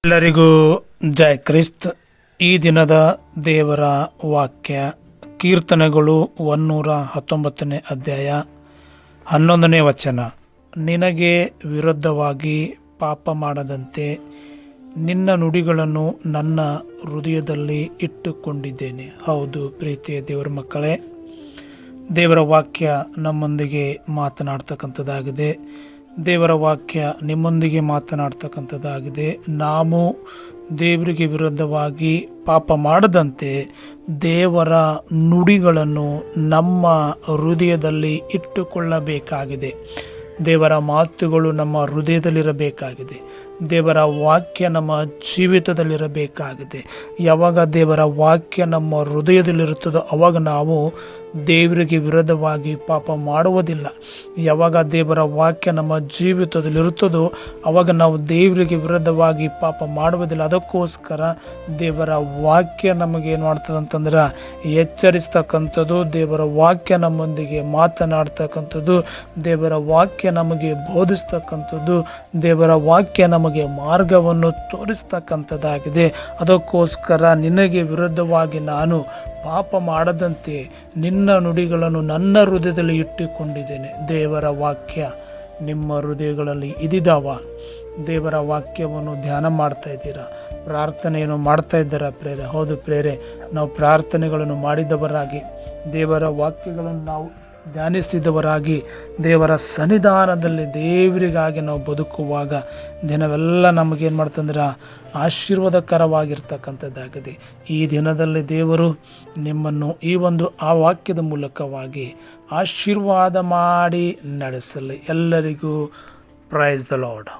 ಎಲ್ಲರಿಗೂ ಜಯ ಕ್ರಿಸ್ತ್. ಈ ದಿನದ ದೇವರ ವಾಕ್ಯ ಕೀರ್ತನೆಗಳು 119 ಅಧ್ಯಾಯ 11ನೇ ವಚನ. ನಿನಗೆ ವಿರುದ್ಧವಾಗಿ ಪಾಪ ಮಾಡದಂತೆ ನಿನ್ನ ನುಡಿಗಳನ್ನು ನನ್ನ ಹೃದಯದಲ್ಲಿ ಇಟ್ಟುಕೊಂಡಿದ್ದೇನೆ. ಹೌದು ಪ್ರೀತಿಯ ದೇವರ ಮಕ್ಕಳೇ, ದೇವರ ವಾಕ್ಯ ನಮ್ಮೊಂದಿಗೆ ಮಾತನಾಡ್ತಕ್ಕಂಥದ್ದಾಗಿದೆ. ದೇವರ ವಾಕ್ಯ ನಿಮ್ಮೊಂದಿಗೆ ಮಾತನಾಡ್ತಕ್ಕಂಥದ್ದಾಗಿದೆ. ನಾವು ದೇವರಿಗೆ ವಿರುದ್ಧವಾಗಿ ಪಾಪ ಮಾಡದಂತೆ ದೇವರ ನುಡಿಗಳನ್ನು ನಮ್ಮ ಹೃದಯದಲ್ಲಿ ಇಟ್ಟುಕೊಳ್ಳಬೇಕಾಗಿದೆ. ದೇವರ ಮಾತುಗಳು ನಮ್ಮ ಹೃದಯದಲ್ಲಿರಬೇಕಾಗಿದೆ. ದೇವರ ವಾಕ್ಯ ನಮ್ಮ ಜೀವಿತದಲ್ಲಿರಬೇಕಾಗಿದೆ. ಯಾವಾಗ ದೇವರ ವಾಕ್ಯ ನಮ್ಮ ಹೃದಯದಲ್ಲಿರುತ್ತದೋ ಅವಾಗ ನಾವು ದೇವರಿಗೆ ವಿರುದ್ಧವಾಗಿ ಪಾಪ ಮಾಡುವುದಿಲ್ಲ. ಯಾವಾಗ ದೇವರ ವಾಕ್ಯ ನಮ್ಮ ಜೀವಿತದಲ್ಲಿರುತ್ತದೋ ಅವಾಗ ನಾವು ದೇವರಿಗೆ ವಿರುದ್ಧವಾಗಿ ಪಾಪ ಮಾಡುವುದಿಲ್ಲ. ಅದಕ್ಕೋಸ್ಕರ ದೇವರ ವಾಕ್ಯ ನಮಗೆ ಏನು ಮಾಡ್ತದೆ ಅಂತಂದ್ರೆ ಎಚ್ಚರಿಸ್ತಕ್ಕಂಥದ್ದು, ದೇವರ ವಾಕ್ಯ ನಮ್ಮೊಂದಿಗೆ ಮಾತನಾಡ್ತಕ್ಕಂಥದ್ದು, ದೇವರ ವಾಕ್ಯ ನಮಗೆ ಬೋಧಿಸ್ತಕ್ಕಂಥದ್ದು, ದೇವರ ವಾಕ್ಯ ನಮಗೆ ಮಾರ್ಗವನ್ನು ತೋರಿಸ್ತಕ್ಕಂಥದ್ದಾಗಿದೆ. ಅದಕ್ಕೋಸ್ಕರ ನಿನಗೆ ವಿರುದ್ಧವಾಗಿ ನಾನು ಪಾಪ ಮಾಡದಂತೆ ನಿನ್ನ ನುಡಿಗಳನ್ನು ನನ್ನ ಹೃದಯದಲ್ಲಿ ಇಟ್ಟುಕೊಂಡಿದ್ದೇನೆ. ದೇವರ ವಾಕ್ಯ ನಿಮ್ಮ ಹೃದಯಗಳಲ್ಲಿ ಇದಿದಾವ? ದೇವರ ವಾಕ್ಯವನ್ನು ಧ್ಯಾನ ಮಾಡ್ತಾ ಇದ್ದೀರಾ? ಪ್ರಾರ್ಥನೆಯನ್ನು ಮಾಡ್ತಾ ಇದ್ದೀರಾ ಪ್ರೇರೆ? ಹೌದು ಪ್ರೇರೆ, ನಾವು ಪ್ರಾರ್ಥನೆಗಳನ್ನು ಮಾಡಿದವರಾಗಿ, ದೇವರ ವಾಕ್ಯಗಳನ್ನು ನಾವು ಧ್ಯಾನಿಸಿದವರಾಗಿ, ದೇವರ ಸನ್ನಿಧಾನದಲ್ಲಿ ದೇವರಿಗಾಗಿ ನಾವು ಬದುಕುವಾಗ ದಿನವೆಲ್ಲ ನಮಗೇನು ಮಾಡ್ತಂದ್ರೆ ಆಶೀರ್ವಾದಕರವಾಗಿರ್ತಕ್ಕಂಥದ್ದಾಗಿದೆ. ಈ ದಿನದಲ್ಲಿ ದೇವರು ನಿಮ್ಮನ್ನು ಈ ಒಂದು ಆ ವಾಕ್ಯದ ಮೂಲಕವಾಗಿ ಆಶೀರ್ವಾದ ಮಾಡಿ ನಡೆಸಲಿ. ಎಲ್ಲರಿಗೂ ಪ್ರೈಸ್ ದ ಲಾರ್ಡ್.